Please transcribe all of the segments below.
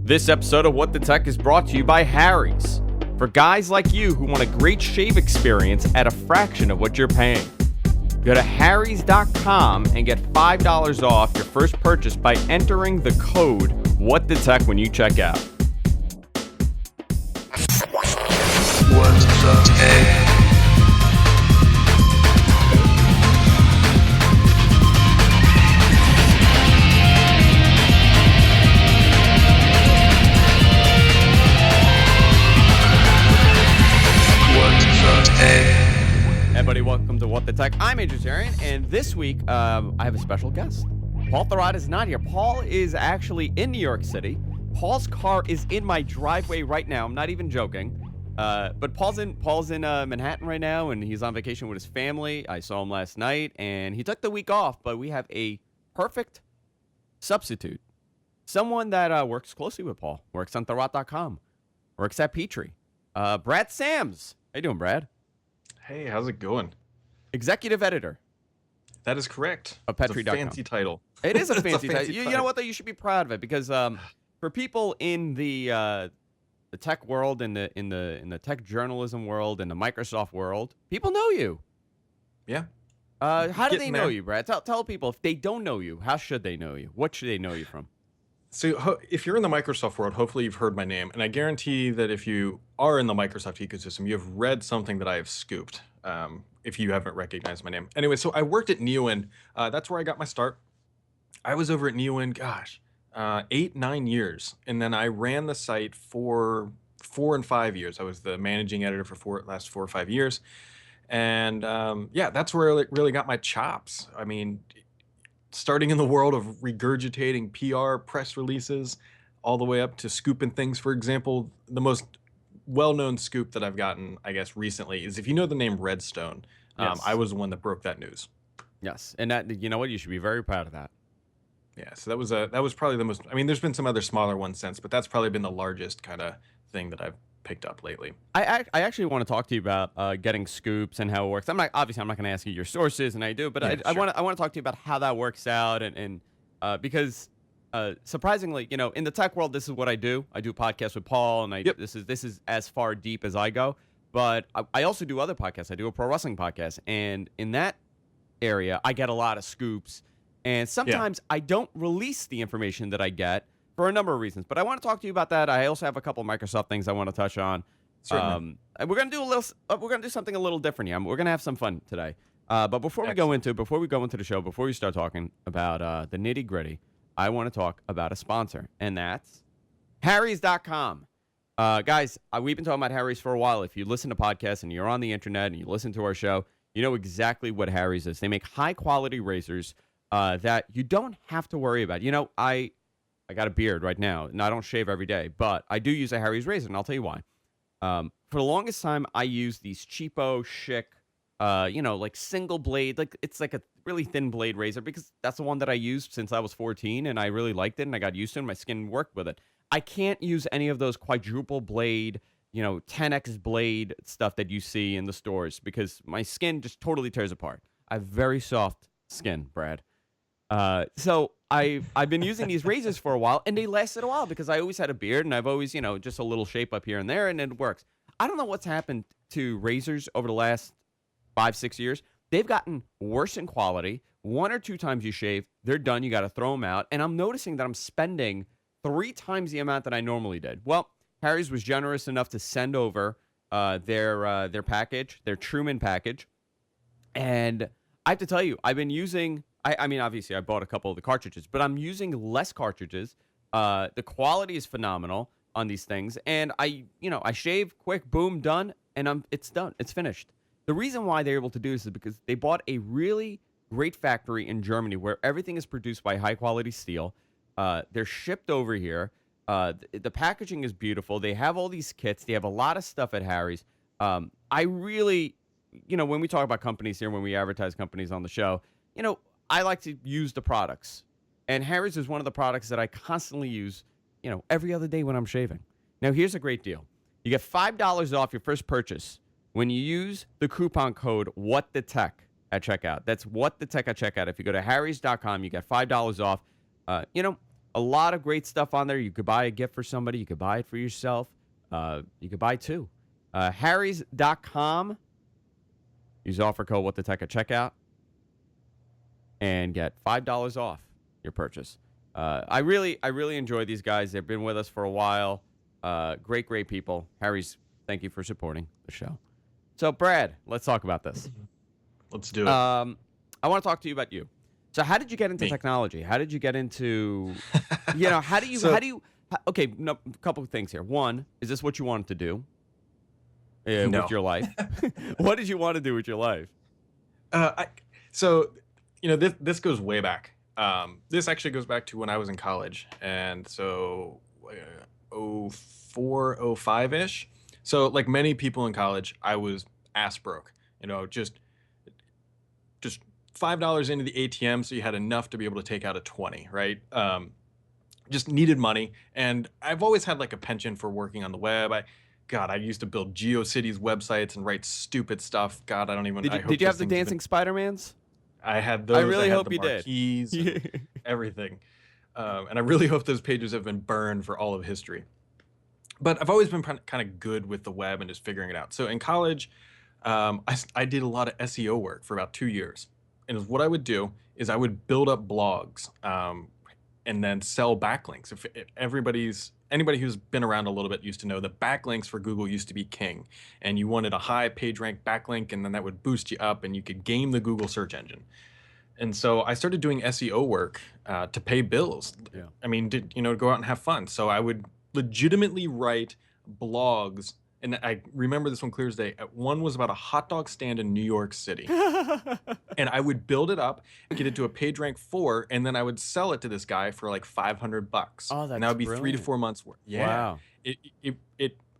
This episode of What the Tech is brought to you by Harry's. For guys like you who want a great shave experience at a fraction of what you're paying. Go to harrys.com and get $5 off your first purchase by entering the code WhatTheTech when you check out. What the Tech? Everybody, welcome to What the Tech. I'm Zarian, and this week I have a special guest. Paul Thurrott is not here. Paul is actually in New York City. Paul's car is in my driveway right now. I'm not even joking. But Paul's in Manhattan right now, and he's on vacation with his family. I saw him last night, and he took the week off. But we have a perfect substitute. Someone that works closely with Paul. Works on Thurrott.com. Works at Petrie. Brad Sams. How you doing, Brad? Hey, how's it going? Executive editor. That is correct. Of Petrie.com. It's a fancy title. It is a It's fancy title. You know what, though? You should be proud of it because for people in the tech world, in the tech journalism world, in the Microsoft world, people know you. Yeah. How do they Getting know there. you, Brad? Tell people if they don't know you, how should they know you? What should they know you from? So if you're in the Microsoft world, hopefully you've heard my name. And I guarantee that if you are in the Microsoft ecosystem, you've read something that I have scooped, if you haven't recognized my name. Anyway, so I worked at Neowin. That's where I got my start. I was over at Neowin, 8-9 years. And then I ran the site for 4 and 5 years. I was the managing editor for last 4 or 5 years. And that's where I really got my chops. I mean, starting in the world of regurgitating PR press releases all the way up to scooping things. For example, the most well-known scoop that I've gotten, I guess, recently is if you know the name Redstone, Yes. I was the one that broke that news. Yes, and that, you know what? You should be very proud of that. Yeah, so that was probably the most, I mean, there's been some other smaller ones since, but that's probably been the largest kind of thing that I've picked up lately. I actually want to talk to you about getting scoops and how it works. I'm not going to ask you your sources, and I do, but Yeah, I sure. want to talk to you about how that works out, and because surprisingly, you know, in the tech world, this is what I do. I do podcasts with Paul, and Yep. this is as far deep as I go. But I also do other podcasts. I do a pro wrestling podcast, and in that area, I get a lot of scoops, and sometimes I don't release the information that I get for a number of reasons. But I want to talk to you about that. I also have a couple of Microsoft things I want to touch on. Certainly. And we're gonna do something a little different here. We're gonna have some fun today. But before we go into the show, before we start talking about the nitty gritty, I want to talk about a sponsor, and that's Harrys.com. Guys, we've been talking about Harry's for a while. If you listen to podcasts and you're on the internet and you listen to our show, you know exactly what Harry's is. They make high-quality razors that you don't have to worry about. You know, I got a beard right now, and I don't shave every day, but I do use a Harry's razor, and I'll tell you why. For the longest time, I used these cheapo, chic, like single blade, like it's like a really thin blade razor because that's the one that I used since I was 14, and I really liked it, and I got used to it, and my skin worked with it. I can't use any of those quadruple blade, 10x blade stuff that you see in the stores because my skin just totally tears apart. I have very soft skin, Brad. So I've been using these razors for a while, and they lasted a while because I always had a beard, and I've always, just a little shape up here and there, and it works. I don't know what's happened to razors over the last 5-6 years. They've gotten worse in quality. 1 or 2 times you shave, they're done. You got to throw them out. And I'm noticing that I'm spending 3 times the amount that I normally did. Well, Harry's was generous enough to send over their package, their Truman package. And I have to tell you, I've been using, I mean, obviously I bought a couple of the cartridges, but I'm using less cartridges. The quality is phenomenal on these things. And I shave quick, boom, done, and it's done. It's finished. The reason why they're able to do this is because they bought a really great factory in Germany where everything is produced by high-quality steel. They're shipped over here. The packaging is beautiful. They have all these kits. They have a lot of stuff at Harry's. I really, when we talk about companies here, when we advertise companies on the show, I like to use the products. And Harry's is one of the products that I constantly use, every other day when I'm shaving. Now, here's a great deal. You get $5 off your first purchase when you use the coupon code WhatTheTech at checkout. That's WhatTheTech at checkout. If you go to harrys.com, you get $5 off. a lot of great stuff on there. You could buy a gift for somebody. You could buy it for yourself. You could buy two. Harrys.com. Use offer code What the Tech at checkout and get $5 off your purchase. I really enjoy these guys. They've been with us for a while. Great people. Harry's, thank you for supporting the show. So, Brad, let's talk about this. Let's do it. I want to talk to you about you. So, how did you get into Me. technology? How did you get into, okay, no, a couple of things here. One, is this what you wanted to do No. with your life? What did you want to do with your life? This goes way back. This actually goes back to when I was in college, and so 04, 05-ish. So like many people in college, I was ass broke. Just $5 into the ATM, so you had enough to be able to take out a 20, right? Just needed money, and I've always had like a penchant for working on the web. I used to build GeoCities websites and write stupid stuff. God, I don't even. Did you have the dancing Spider-Mans? I had those. I really had hope the you did. marquees and everything. And I really hope those pages have been burned for all of history. But I've always been kind of good with the web and just figuring it out. So in college, I did a lot of SEO work for about 2 years. And what I would do is I would build up blogs and then sell backlinks. If anybody who's been around a little bit used to know that backlinks for Google used to be king, and you wanted a high page rank backlink, and then that would boost you up, and you could game the Google search engine. And so I started doing SEO work to pay bills. Yeah. I mean, to go out and have fun. So I would legitimately write blogs. And I remember this one clear as day. One was about a hot dog stand in New York City. And I would build it up, get it to a page rank 4, and then I would sell it to this guy for like $500. Oh, that's and that would be 3 to brilliant. 4 months worth. Yeah. Wow.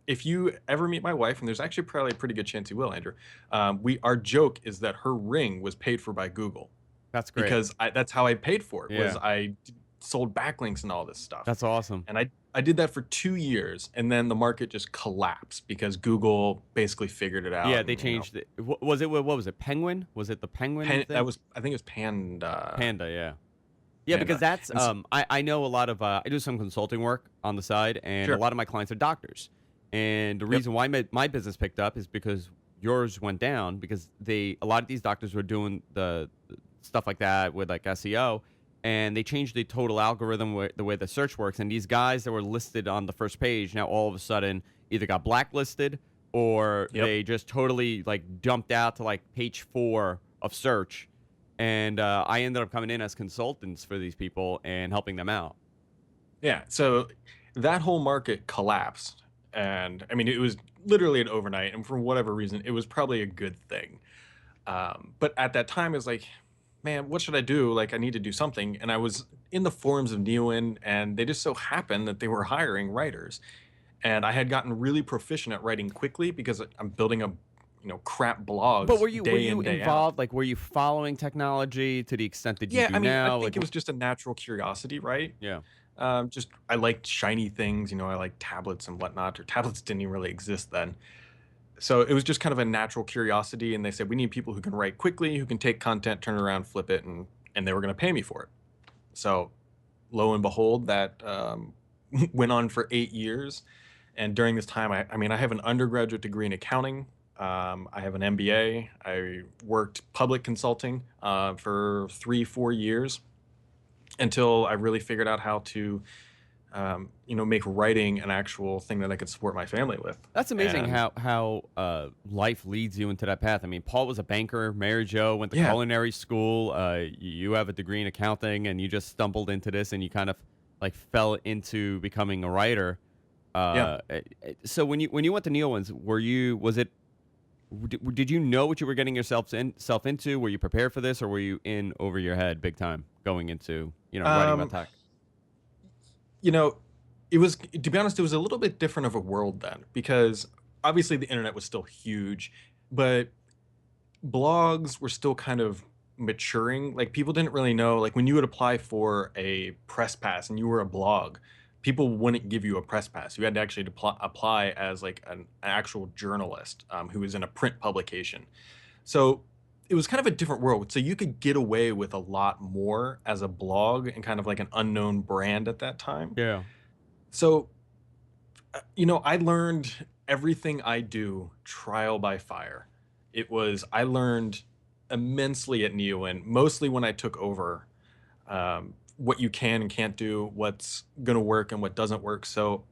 If you ever meet my wife, and there's actually probably a pretty good chance you will, Andrew, our joke is that her ring was paid for by Google. That's great. Because that's how I paid for it. Was Yeah. I sold backlinks and all this stuff. That's awesome. And I did that for 2 years, and then the market just collapsed because Google basically figured it out. Yeah, and, they changed it. What was it? Penguin? Was it the Penguin? thing? I think it was Panda. Panda, yeah. Yeah, Panda. because that's And so- I know a lot of I do some consulting work on the side, and Sure. a lot of my clients are doctors. And the reason why my business picked up is because yours went down, because a lot of these doctors were doing the stuff like that with like SEO, and they changed the total algorithm, the way the search works, and these guys that were listed on the first page now all of a sudden either got blacklisted or they just totally like jumped out to like page 4 of search. And I ended up coming in as consultants for these people and helping them out. Yeah, so that whole market collapsed. And I mean, it was literally an overnight. And for whatever reason, it was probably a good thing. But at that time, it was like, man, what should I do? Like, I need to do something. And I was in the forums of Neowin, and they just so happened that they were hiring writers. And I had gotten really proficient at writing quickly because I'm building a crap blogs. But were you day in, day out. involved? Like, were you following technology to the extent that you Yeah, do I mean, now? I think Like, it was just a natural curiosity, right? yeah. Just I liked shiny things, I like tablets and whatnot. Or tablets didn't even really exist then. So it was just kind of a natural curiosity, and they said we need people who can write quickly, who can take content, turn it around, flip it, and they were going to pay me for it. So lo and behold, that went on for 8 years. And during this time, I have an undergraduate degree in accounting. I have an MBA. I worked public consulting for 3-4 years until I really figured out how to, make writing an actual thing that I could support my family with. That's amazing And- how life leads you into that path. I mean, Paul was a banker. Mary Jo went to Yeah. culinary school. You have a degree in accounting, and you just stumbled into this, and you kind of like fell into becoming a writer. So when you went to Neowin's, did you know what you were getting yourself into? Were you prepared for this, or were you in over your head big time going into writing about tech? It was, to be honest, it was a little bit different of a world then, because obviously the internet was still huge, but blogs were still kind of maturing. Like, people didn't really know, like, when you would apply for a press pass and you were a blog, people wouldn't give you a press pass. You had to actually apply as like an actual journalist who was in a print publication. So it was kind of a different world. So you could get away with a lot more as a blog and kind of like an unknown brand at that time. Yeah. So, I learned everything I do trial by fire. I learned immensely at Neowin, mostly when I took over, what you can and can't do, what's going to work and what doesn't work. So,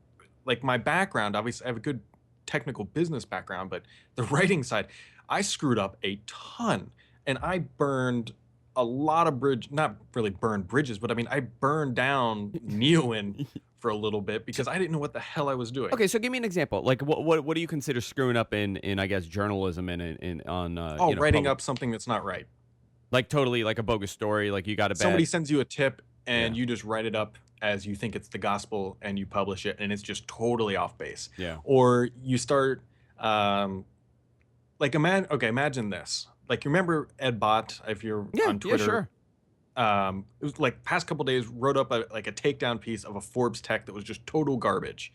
like my background, obviously, I have a good technical business background, but the writing side, I screwed up a ton and I burned a lot of not really burned bridges, but I mean, I burned down Neowin for a little bit because I didn't know what the hell I was doing. Okay, so give me an example. Like, what do you consider screwing up in I guess journalism and in on Oh, writing public, up something that's not right. like totally like a bogus story, like you got a Somebody bad. sends you a tip and Yeah. you just write it up as you think it's the gospel and you publish it and it's just totally off base. Yeah. Or you start imagine this. Like you remember Ed Bott, if you're Yeah, on yeah, Twitter, sure. it was like past couple days wrote up a takedown piece of a Forbes tech that was just total garbage.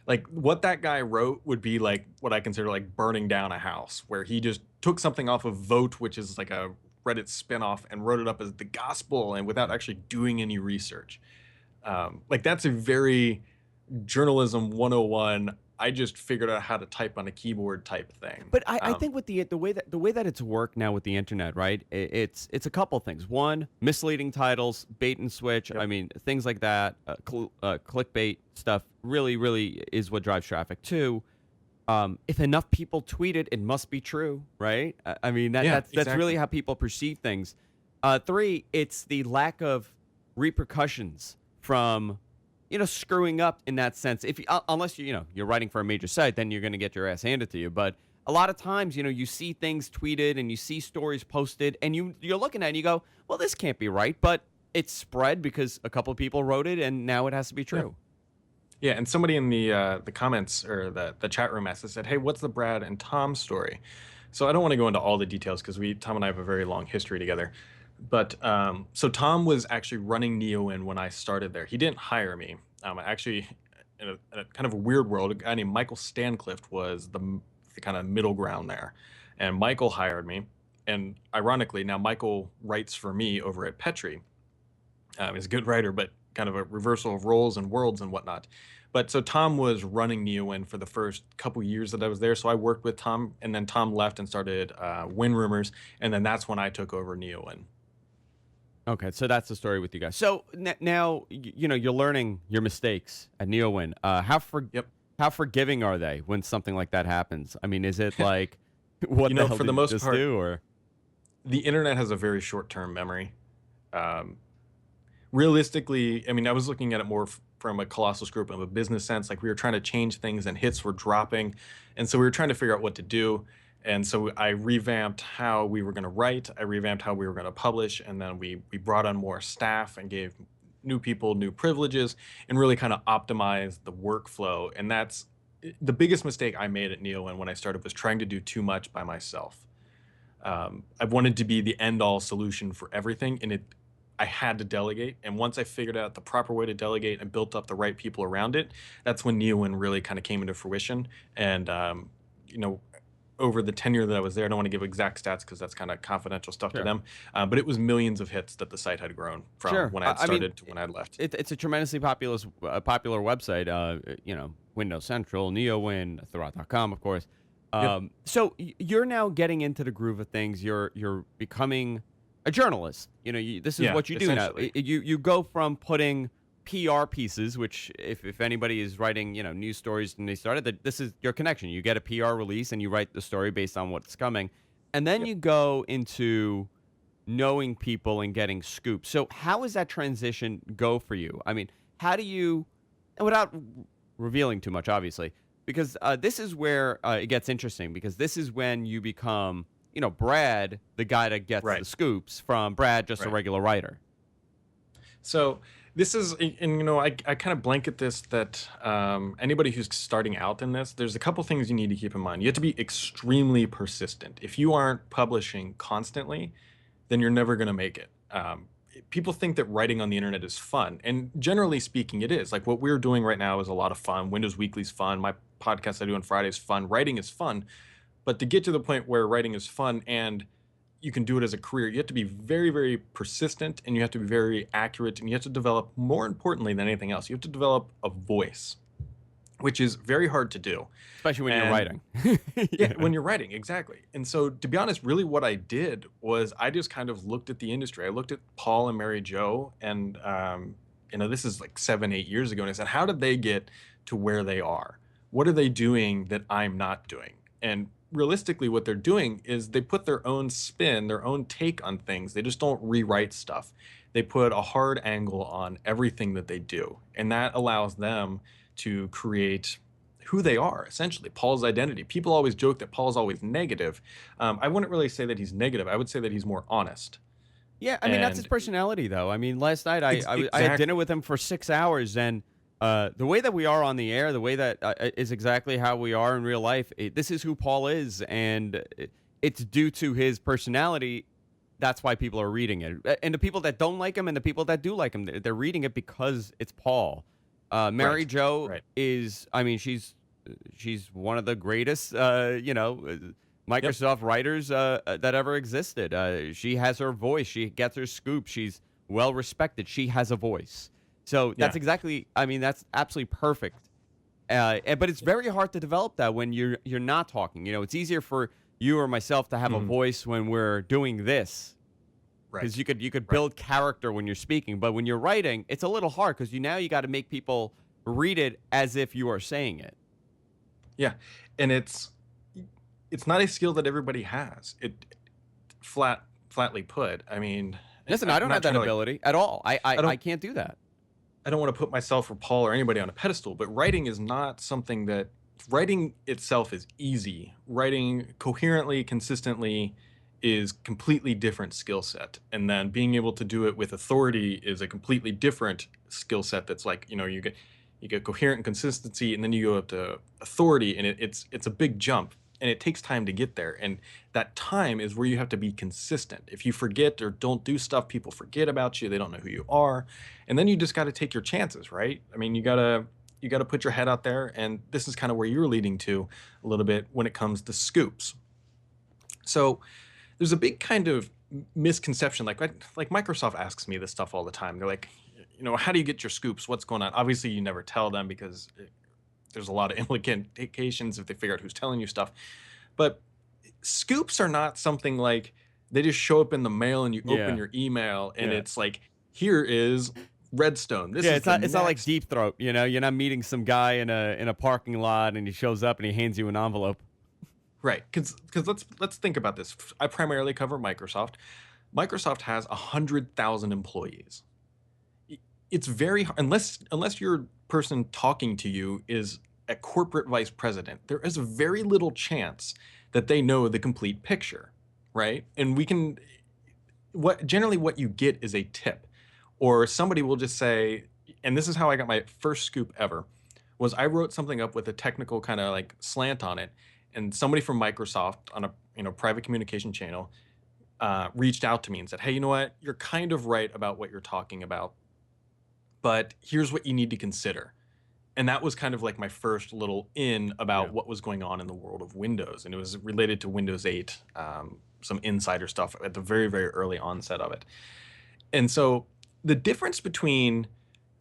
Like what that guy wrote would be like what I consider like burning down a house, where he just took something off of Vote, which is like a Reddit spinoff, and wrote it up as the gospel and without actually doing any research. Like that's a very journalism 101. I just figured out how to type on a keyboard type thing. But I think with the way that it's worked now with the internet, right? It's a couple things. One, misleading titles, bait and switch. Yep. I mean, things like that, clickbait stuff. Really is what drives traffic. Two, if enough people tweet it, it must be true, right? I mean, Yeah, that's exactly. really how people perceive things. Three, it's the lack of repercussions from screwing up in that sense. If unless you're writing for a major site, then you're going to get your ass handed to you. But a lot of times, you see things tweeted and you see stories posted, and you're looking at it and you go, well, this can't be right, but it's spread because a couple of people wrote it, and now it has to be true. Yeah, and somebody in the comments or the chat room asked, said, "Hey, what's the Brad and Tom story?" So I don't want to go into all the details because Tom and I have a very long history together. But so Tom was actually running Neowin when I started there. He didn't hire me. Actually, in a kind of a weird world, a guy named Michael Stancliffe was the kind of middle ground there, and Michael hired me. And ironically, now Michael writes for me over at Petri. He's a good writer, but kind of a reversal of roles and worlds and whatnot. But so Tom was running Neowin for the first couple years that I was there. So I worked with Tom, and then Tom left and started Win Rumors, and then that's when I took over Neowin. Okay, so that's the story with you guys. So now you're learning your mistakes at Neowin. Yep. How forgiving are they when something like that happens? I mean, is it like what the hell for did the you most just part, do? Or the internet has a very short-term memory. Realistically, I mean, I was looking at it more from a Colossus Group of a business sense. Like we were trying to change things and hits were dropping. And so we were trying to figure out what to do. And so I revamped how we were going to write. I revamped how we were going to publish. And then we brought on more staff and gave new people new privileges and really kind of optimized the workflow. And that's the biggest mistake I made at Neowin when I started, was trying to do too much by myself. I wanted to be the end-all solution for everything, and I had to delegate. And once I figured out the proper way to delegate and built up the right people around it, that's when Neowin really kind of came into fruition. And over the tenure that I was there, I don't want to give exact stats because that's kind of confidential stuff to them, but it was millions of hits that the site had grown from when I had started to when I had left. It's a tremendously popular website. Windows Central, Neowin, Thurrott.com, of course. So you're now getting into the groove of things. You're becoming a journalist. This is what you do now. You go from putting PR pieces, which if anybody is writing news stories and they started, this is your connection. You get a PR release and you write the story based on what's coming, and then you go into knowing people and getting scoops. So how does that transition go for you? I mean, how do you, without revealing too much, obviously, because this is where it gets interesting, because this is when you become Brad, the guy that gets the scoops, from Brad, just a regular writer. So this is, and I kind of blanket this that anybody who's starting out in this, there's a couple things you need to keep in mind. You have to be extremely persistent. If you aren't publishing constantly, then you're never going to make it. People think that writing on the internet is fun, and generally speaking, it is. Like what we're doing right now is a lot of fun. Windows Weekly's fun. My podcast I do on Friday is fun. Writing is fun. But to get to the point where writing is fun and you can do it as a career. You have to be very, very persistent, and you have to be very accurate, and you have to develop, more importantly than anything else, you have to develop a voice, which is very hard to do. Especially when you're And writing. yeah, when you're writing, exactly. And so, to be honest, really what I did was I just kind of looked at the industry. I looked at Paul and Mary Jo, and this is like 7, 8 years ago, and I said, how did they get to where they are? What are they doing that I'm not doing? And realistically, what they're doing is they put their own spin, their own take on things. They just don't rewrite stuff. They put a hard angle on everything that they do, and that allows them to create who they are, essentially, Paul's identity. People always joke that Paul's always negative. I wouldn't really say that he's negative. I would say that he's more honest. Yeah, I mean, that's his And personality, though. I mean, last night I had dinner exactly. with him for 6 hours, and the way that we are on the air, the way that is exactly how we are in real life. This is who Paul is, and it's due to his personality. That's why people are reading it. And the people that don't like him and the people that do like him, they're reading it because it's Paul. Mary Right, Jo right. is, I mean, she's one of the greatest, Yep. Microsoft writers that ever existed. She has her voice. She gets her scoop. She's well respected. She has a voice. So that's Yeah. exactly. I mean, that's absolutely perfect. But it's very hard to develop that when you're not talking. It's easier for you or myself to have a Mhm. voice when we're doing this Right. because you could Right. build character when you're speaking. But when you're writing, it's a little hard because you got to make people read it as if you are saying it. Yeah. And it's not a skill that everybody has. Flatly put. I mean, Listen, I I'm don't not have that trying to, like, ability at all. I I don't can't do that. I don't want to put myself or Paul or anybody on a pedestal, but writing is not something that writing itself is easy. Writing coherently, consistently is completely different skill set. And then being able to do it with authority is a completely different skill set that's like, you get coherent and consistency, and then you go up to authority, and it's a big jump, and it takes time to get there. And that time is where you have to be consistent. If you forget or don't do stuff, people forget about you. They don't know who you are. And then you just got to take your chances, right? I mean, you got to put your head out there, and this is kind of where you're leading to a little bit when it comes to scoops. So there's a big kind of misconception, like Microsoft asks me this stuff all the time. They're like, how do you get your scoops? What's going on? Obviously, you never tell them because there's a lot of implications if they figure out who's telling you stuff. But scoops are not something like they just show up in the mail and you open Yeah, your email and yeah, it's like, here is Redstone. This yeah. is It's the not like next. Deep Throat. You're not meeting some guy in a parking lot and he shows up and he hands you an envelope. Right, because let's think about this. I primarily cover Microsoft. Microsoft has 100,000 employees. It's very hard, unless your person talking to you is a corporate vice president. There is very little chance that they know the complete picture, right? And what you get is a tip, or somebody will just say, and this is how I got my first scoop ever, was I wrote something up with a technical kind of like slant on it, and somebody from Microsoft on a private communication channel reached out to me and said, hey, you know what? You're kind of right about what you're talking about, but here's what you need to consider. And that was kind of like my first little in Yeah. about what was going on in the world of Windows. And it was related to Windows 8, some insider stuff at the very, very early onset of it. And so the difference between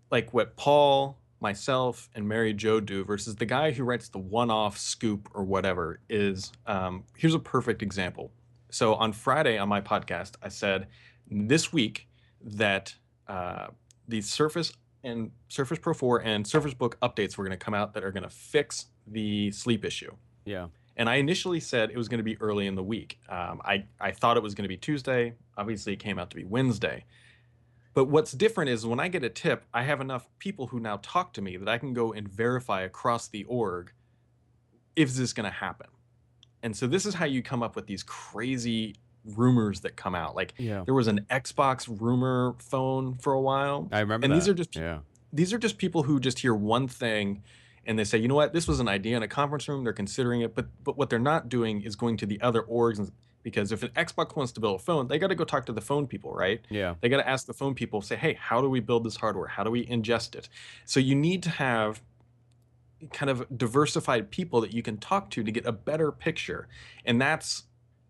like what Paul, myself, and Mary Jo do versus the guy who writes the one-off scoop or whatever is, here's a perfect example. So on Friday on my podcast, I said this week that the Surface and Surface Pro 4 and Surface Book updates were going to come out that are going to fix the sleep issue. Yeah. And I initially said it was going to be early in the week. I thought it was going to be Tuesday. Obviously, it came out to be Wednesday. But what's different is when I get a tip, I have enough people who now talk to me that I can go and verify across the org, is this going to happen? And so this is how you come up with these crazy rumors that come out. Like Yeah. there was an Xbox rumor phone for a while. I remember And that. these are just people who just hear one thing and they say, you know what, this was an idea in a conference room, they're considering it, but what they're not doing is going to the other orgs, because if an Xbox wants to build a phone, they got to go talk to the phone people, right? Yeah. They got to ask the phone people, say, hey, how do we build this hardware? How do we ingest it? So you need to have kind of diversified people that you can talk to get a better picture. And that's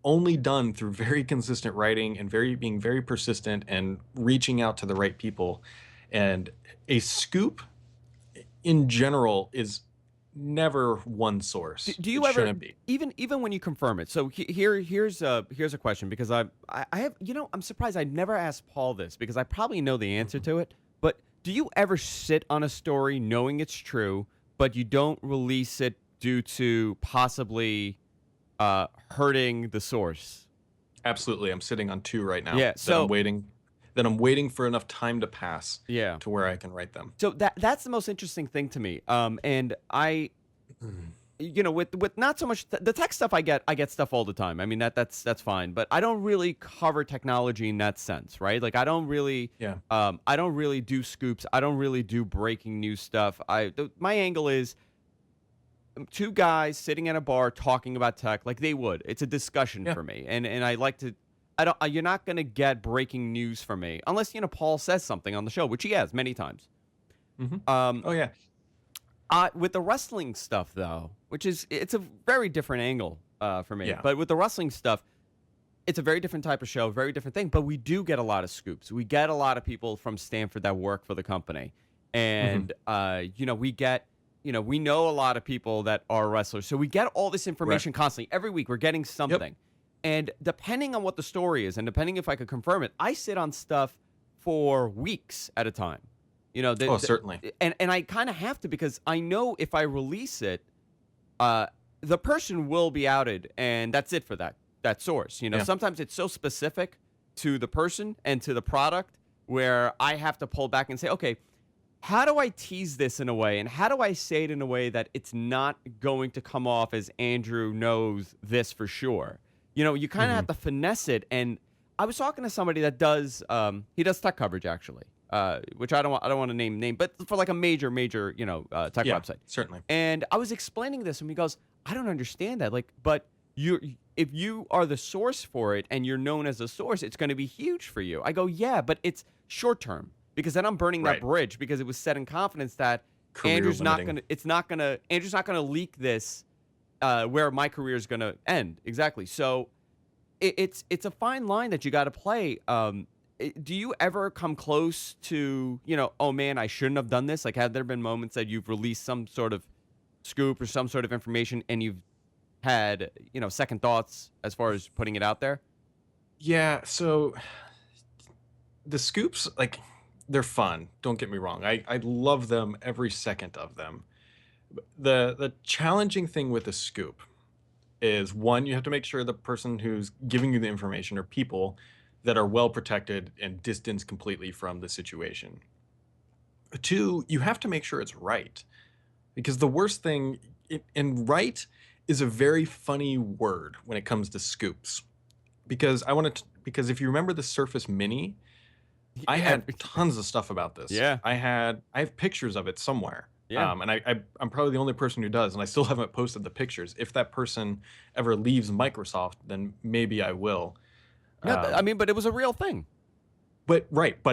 only done through very consistent writing and being very persistent and reaching out to the right people. And a scoop in general is never one source. Do It you ever shouldn't be. even when you confirm it? So here's a question because I have I'm surprised I never asked Paul this because I probably know the answer to it. But do you ever sit on a story knowing it's true, but you don't release it due to possibly hurting the source? Absolutely. I'm sitting on two right now. Yeah. That So I'm waiting for enough time to pass yeah. to where I can write them. So that's the most interesting thing to me. And I, with not so much the tech stuff, I get stuff all the time. I mean that's fine, but I don't really cover technology in that sense, right? Like I don't really, Yeah. I don't really do scoops. I don't really do breaking news stuff. My angle is two guys sitting at a bar talking about tech like they would. It's a discussion Yeah. for me, and I like to. I don't. You're not gonna get breaking news from me unless Paul says something on the show, which he has many times. Oh yeah. With the wrestling stuff though, it's a very different angle for me. Yeah. But with the wrestling stuff, it's a very different type of show, very different thing. But we do get a lot of scoops. We get a lot of people from Stanford that work for the company, and we get. We know a lot of people that are wrestlers, so we get all this information constantly. Every week, we're getting something. And depending on what the story is, and depending if I could confirm it, I sit on stuff for weeks at a time. Certainly. And I kind of have to because I know if I release it, the person will be outed, and that's it for that source. Yeah. Sometimes it's so specific to the person and to the product where I have to pull back and say, okay, how do I tease this in a way, and how do I say it in a way that it's not going to come off as Andrew knows this for sure? You kind of have to finesse it. And I was talking to somebody that does he does tech coverage actually, which I don't want to name, but for like a major tech website. Certainly. And I was explaining this, and he goes, I don't understand that. Like, but if you are the source for it and you're known as a source, it's going to be huge for you. I go, yeah, but it's short term. Because then I'm burning that bridge because it was set in confidence that Andrew's not gonna leak this where my career is gonna end. Exactly. So it's a fine line that you got to play. Do you ever come close to oh man, I shouldn't have done this? Like, have there been moments that you've released some sort of scoop or some sort of information and you've had second thoughts as far as putting it out there? Yeah. So the scoops, like, they're fun. Don't get me wrong. I love them every second of them. The challenging thing with a scoop is, one, you have to make sure the person who's giving you the information are people that are well protected and distanced completely from the situation. Two, you have to make sure it's right. Because the worst thing, and right is a very funny word when it comes to scoops. Because because if you remember the Surface Mini, I had tons of stuff about this. Yeah. I have pictures of it somewhere. Yeah. And I'm probably the only person who does, and I still haven't posted the pictures. If that person ever leaves Microsoft, then maybe I will. No, I mean, but it was a real thing. But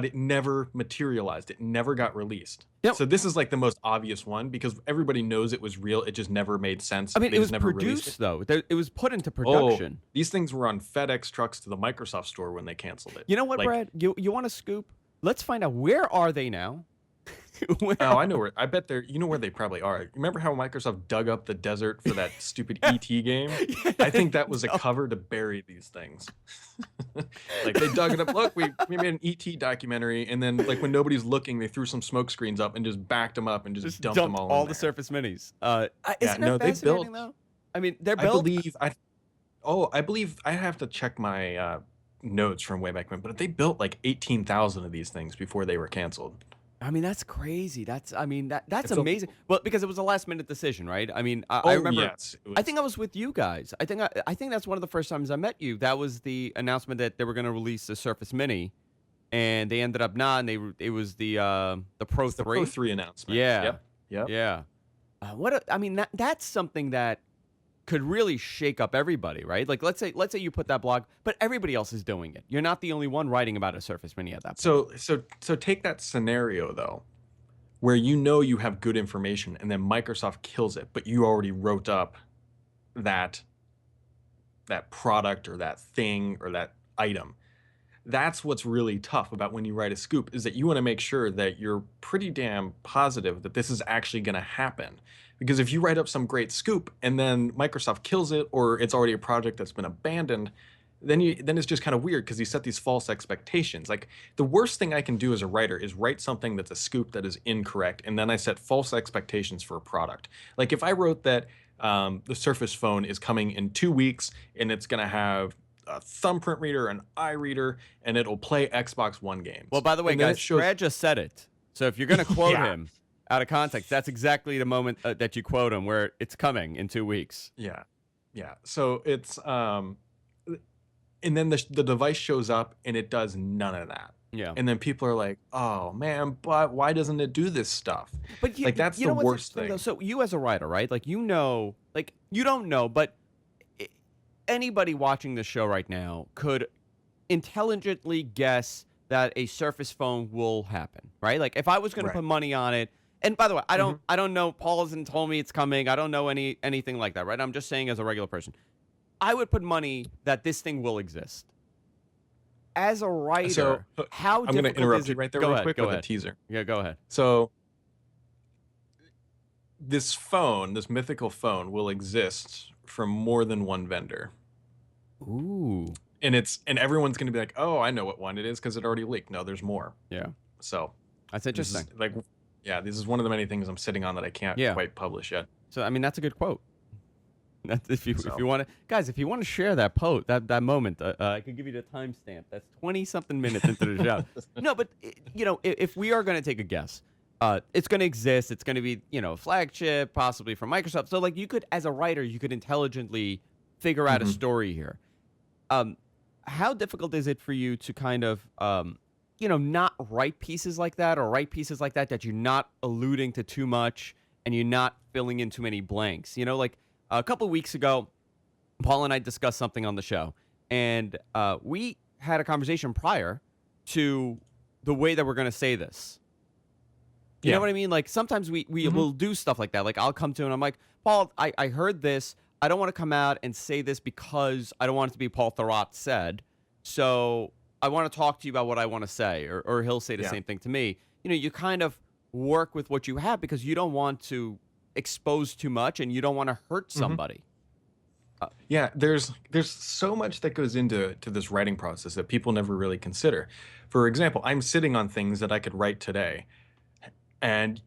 it never materialized. It never got released. Yep. So this is like the most obvious one because everybody knows it was real. It just never made sense. I mean, They it just was never released produced it. though. It was put into Oh, production. these things were on FedEx trucks to the Microsoft store when they canceled it. You know what, Like, Brad? You want to scoop? Let's find out where are they now. Oh, I know where. I bet they're. You know where they probably are. Remember how Microsoft dug up the desert for that stupid ET game? I think that was a cover to bury these things. Like, they dug it up. Look, we made an ET documentary, and then like when nobody's looking, they threw some smoke screens up and just backed them up and just dumped them all in all there. the Surface Minis. Isn't no, that they fascinating built- though? I mean, they're I built. believe I have to check my notes from way back when, but they built like 18,000 of these things before they were canceled. I mean, that's crazy. That's It's a- amazing. Well, because it was a last minute decision, right? I mean, I remember. Yes, it I think I was with you guys. I think that's one of the first times I met you. That was the announcement that they were going to release the Surface Mini, and they ended up not. And it was the Pro 3. the Pro 3 announcement. Yeah. Yep. Yeah. I mean, that's something that could really shake up everybody, right? Like, let's say you put that blog, but everybody else is doing it. You're not the only one writing about a Surface Mini at that point. So take that scenario though, where you have good information and then Microsoft kills it, but you already wrote up that that product or that thing or that item. That's what's really tough about when you write a scoop, is that you want to make sure that you're pretty damn positive that this is actually going to happen. Because if you write up some great scoop and then Microsoft kills it, or it's already a project that's been abandoned, then it's just kind of weird because you set these false expectations. Like, the worst thing I can do as a writer is write something that's a scoop that is incorrect, and then I set false expectations for a product. Like, if I wrote that the Surface Phone is coming in 2 weeks and it's going to have a thumbprint reader, an eye reader, and it'll play Xbox One games. Well, by the way, and then guys, Brad just said it. So if you're going to quote Yeah. him out of context, that's exactly the moment that you quote him, where it's coming in 2 weeks. Yeah, yeah. So it's and then the device shows up and it does none of that. Yeah. And then people are like, "Oh man, but why doesn't it do this stuff?" But Like, that's you the know what's worst interesting, thing. though? So you as a writer, right? Like, you don't know, but i- anybody watching this show right now could intelligently guess that a Surface Phone will happen, right? Like, if I was going to Right. put money on it, and by the way, I Mhm. don't know. Paul hasn't told me it's coming. I don't know anything like that, right? I'm just saying as a regular person, I would put money that this thing will exist. As a writer, So how I'm going to difficult interrupt is you it? right there Go real ahead, quick go with a ahead. teaser. Yeah, go ahead. So this phone, this mythical phone, will exist from more than one vendor. Ooh, And everyone's going to be like, "Oh, I know what one it is because it already leaked." No, there's more. yeah, So that's this is interesting. like, yeah, this is one of the many things I'm sitting on that I can't Yeah. quite publish yet. So I mean, that's a good quote. That's, if you So- want to, guys, if you want to share that that moment, I could give you the timestamp. That's 20-something minutes into the show. No, but if we are going to take a guess, it's going to exist. It's going to be flagship, possibly from Microsoft. So like, you could, as a writer, you could intelligently figure out a Mhm. story here. How difficult is it for you to kind of not write pieces like that, or write pieces like that you're not alluding to too much and you're not filling in too many blanks? Like a couple of weeks ago, Paul and I discussed something on the show, and we had a conversation prior to the way that we're going to say this. You know Yeah. what I mean? Like, sometimes we Mhm. will do stuff like that. Like, I'll come to him and I'm like, Paul, I heard this. I don't want to come out and say this because I don't want it to be Paul Thurrott said. So I want to talk to you about what I want to say, or he'll say the Yeah. same thing to me. You kind of work with what you have because you don't want to expose too much and you don't want to hurt somebody. Yeah, there's so much that goes into this writing process that people never really consider. For example, I'm sitting on things that I could write today, and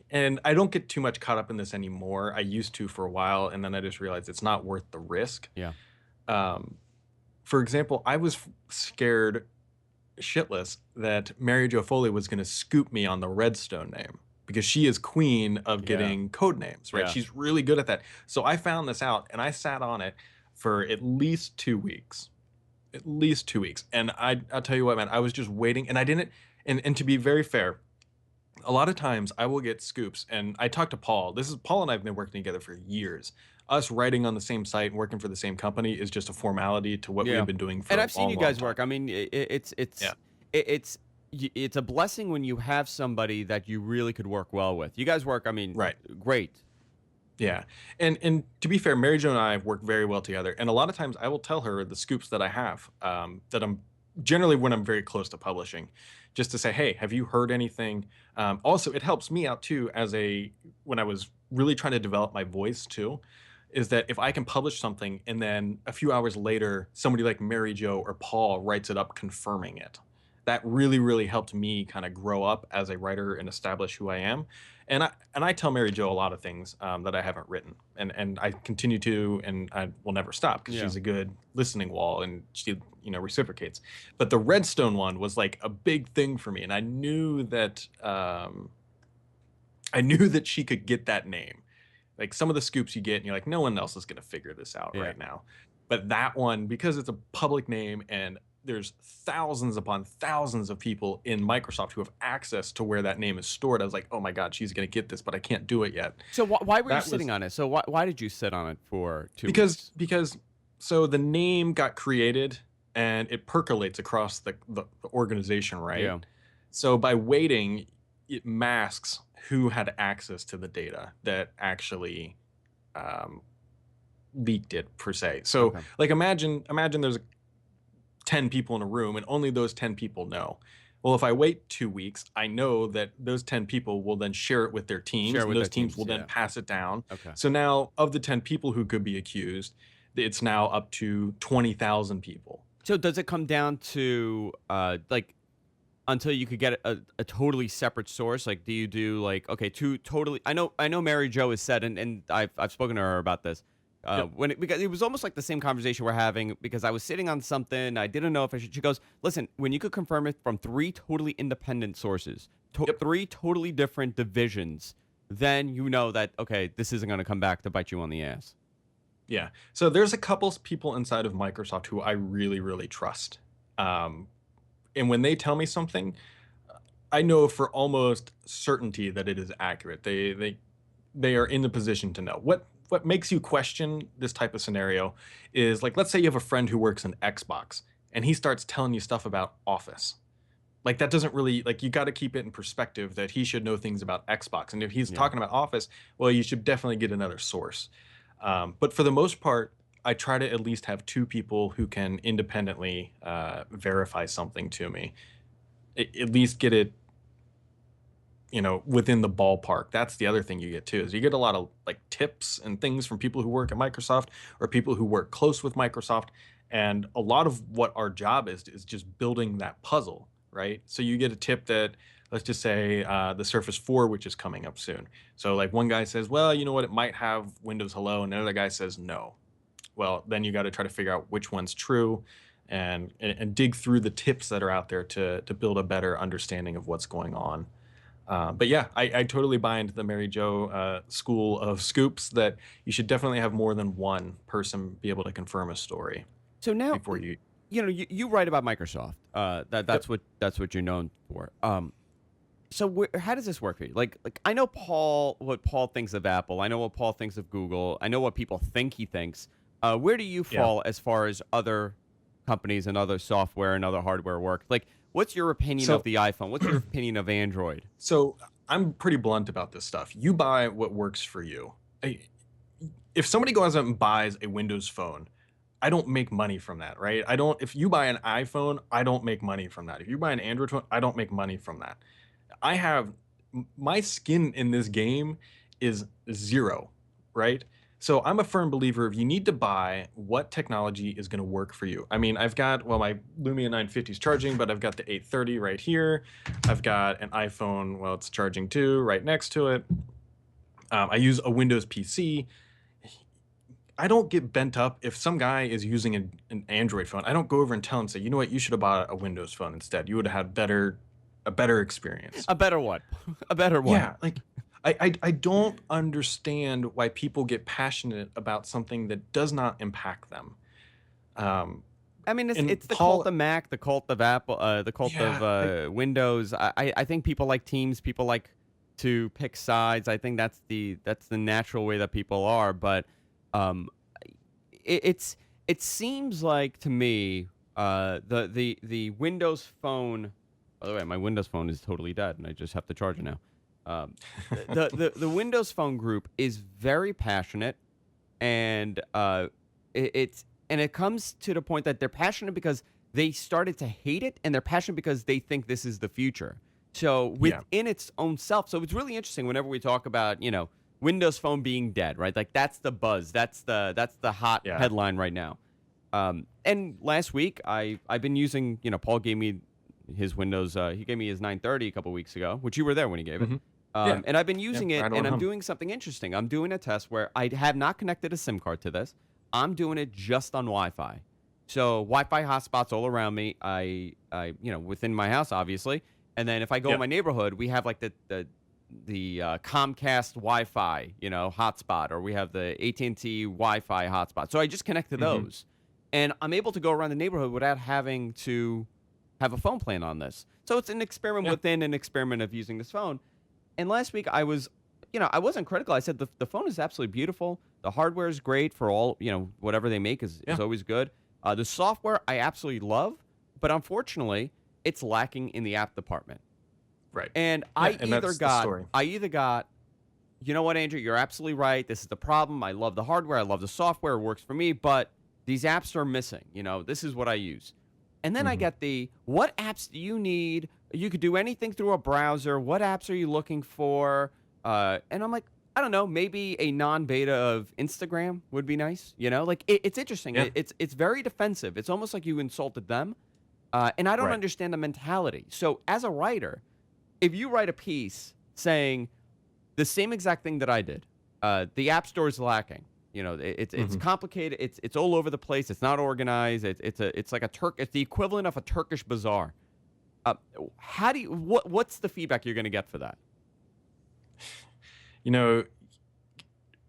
and I don't get too much caught up in this anymore. I used to for a while, and then I just realized it's not worth the risk. Yeah. For example, I was scared shitless that Mary Jo Foley was going to scoop me on the Redstone name, because she is queen of Yeah. getting code names, right? Yeah. She's really good at that. So I found this out and I sat on it for at least 2 weeks. At least 2 weeks. And I'll tell you what, man, I was just waiting, and I didn't, and to be very fair, a lot of times I will get scoops, and I talk to Paul. Paul and I have been working together for years. Us writing on the same site and working for the same company is just a formality to what Yeah. we've been doing for And a I've seen long, you long guys time. work. I mean, Yeah. it's a blessing when you have somebody that you really could work well with. You guys work, I mean, Right. great. Yeah. And to be fair, Mary Jo and I work very well together. And a lot of times I will tell her the scoops that I have, that I'm generally when I'm very close to publishing, just to say, "Hey, have you heard anything?" Also, it helps me out too when I was really trying to develop my voice too, is that if I can publish something and then a few hours later, somebody like Mary Jo or Paul writes it up confirming it. That really, really helped me kind of grow up as a writer and establish who I am. And I tell Mary Jo a lot of things that I haven't written, and I continue to, and I will never stop because Yeah. she's a good listening wall, and she reciprocates. But the Redstone one was like a big thing for me, and I knew that she could get that name. Like, some of the scoops you get, and you're like, no one else is going to figure this out Yeah. right now. But that one, because it's a public name and there's thousands upon thousands of people in Microsoft who have access to where that name is stored, I was like, oh my God, she's going to get this, but I can't do it yet. So why were you That sitting was- on it? So why did you sit on it for 2 Because weeks? so the name got created and it percolates across the organization, right? Yeah. So by waiting, it masks who had access to the data that actually leaked it per se. So Okay. like imagine there's 10 people in a room and only those 10 people know. Well, if I wait 2 weeks, I know that those 10 people will then share it with their teams, Share and with their those teams teams. will then Yeah. pass it down. Okay. So now, of the 10 people who could be accused, it's now up to 20,000 people. So does it come down to like until you could get a totally separate source? Like, do you do like, okay, two totally? I know Mary Jo has said, and I've spoken to her about this. Yep. Because it was almost like the same conversation we're having, because I was sitting on something I didn't know if I should. She goes, listen, when you could confirm it from three totally independent sources, Yep. three totally different divisions, then you know that okay, this isn't going to come back to bite you on the ass. Yeah. So there's a couple people inside of Microsoft who I really, really trust. Um, and when they tell me something, I know for almost certainty that it is accurate. They are in the position to know. What makes you question this type of scenario is, like, let's say you have a friend who works in Xbox and he starts telling you stuff about Office. Like, that doesn't really, like, you got to keep it in perspective that he should know things about Xbox. And if he's Yeah. talking about Office, well, you should definitely get another source. But for the most part, I try to at least have two people who can independently verify something to me. At least get it, within the ballpark. That's the other thing you get too, is you get a lot of like tips and things from people who work at Microsoft or people who work close with Microsoft. And a lot of what our job is just building that puzzle, right? So you get a tip that, let's just say the Surface 4, which is coming up soon. So like one guy says, well, you know what, it might have Windows Hello, and another guy says no. Well, then you got to try to figure out which one's true and dig through the tips that are out there to build a better understanding of what's going on. But yeah, I totally buy into the Mary Jo school of scoops that you should definitely have more than one person be able to confirm a story So now, before you. you write about Microsoft. That's Yep. what you're known for. So how does this work for you? Like I know what Paul thinks of Apple. I know what Paul thinks of Google. I know what people think he thinks. Where do you Yeah. fall as far as other companies and other software and other hardware work? Like, what's your opinion So of the iPhone? What's your opinion of Android? So I'm pretty blunt about this stuff. You buy what works for you. If somebody goes out and buys a Windows phone, I don't make money from that, right? I don't. If you buy an iPhone, I don't make money from that. If you buy an Android phone, I don't make money from that. I have my skin in this game is zero, right? So I'm a firm believer of, you need to buy what technology is going to work for you. I mean, I've got, well, my Lumia 950 is charging, but I've got the 830 right here. I've got an iPhone, well, it's charging too, right next to it. I use a Windows PC. I don't get bent up if some guy is using an Android phone. I don't go over and tell him, say, you know what, you should have bought a Windows phone instead. You would have had a better experience. A better one. A better one. Yeah, like I don't understand why people get passionate about something that does not impact them. I mean, And it's the Paul- cult of Mac, the cult of Apple, the cult Yeah, of Windows. I think people like teams. People like to pick sides. I think that's the natural way that people are. But it seems like to me the Windows phone. By the way, my Windows phone is totally dead, and I just have to charge it now. The Windows Phone group is very passionate, and it comes to the point that they're passionate because they started to hate it, and they're passionate because they think this is the future. So within its own self, so it's really interesting whenever we talk about Windows Phone being dead, right? Like that's the buzz, that's the hot headline right now. And last week I've been using, Paul gave me his Windows. He gave me his 930 a couple weeks ago, which you were there when he gave it. And I've been using it, right on and I'm home. doing something interesting. I'm doing a test where I have not connected a SIM card to this. I'm doing it just on Wi-Fi. So Wi-Fi hotspots all around me. I within my house, obviously. And then if I go in my neighborhood, we have like the Comcast Wi-Fi, hotspot, or we have the AT&T Wi-Fi hotspot. So I just connect to those, and I'm able to go around the neighborhood without having to have a phone plan on this. So it's an experiment within an experiment of using this phone. And last week I was, I wasn't critical. I said the phone is absolutely beautiful. The hardware is great for all, whatever they make is always good. The software I absolutely love, but unfortunately it's lacking in the app department. Right. And Yeah, I and that's the story. either got you know what, Andrew, you're absolutely right. This is the problem. I love the hardware. I love the software. It works for me, but these apps are missing. This is what I use. And then I Mhm. get what apps do you need? You could do anything through a browser. What apps are you looking for? And I'm like, I don't know, maybe a non-beta of Instagram would be nice. Like it's interesting. Yeah. It's very defensive. It's almost like you insulted them. And I don't Right. understand the mentality. So as a writer, if you write a piece saying the same exact thing that I did, the App Store is lacking. It's Mhm. complicated. It's all over the place. It's not organized. It's like it's the equivalent of a Turkish bazaar. How do you what's the feedback you're going to get for that? You know,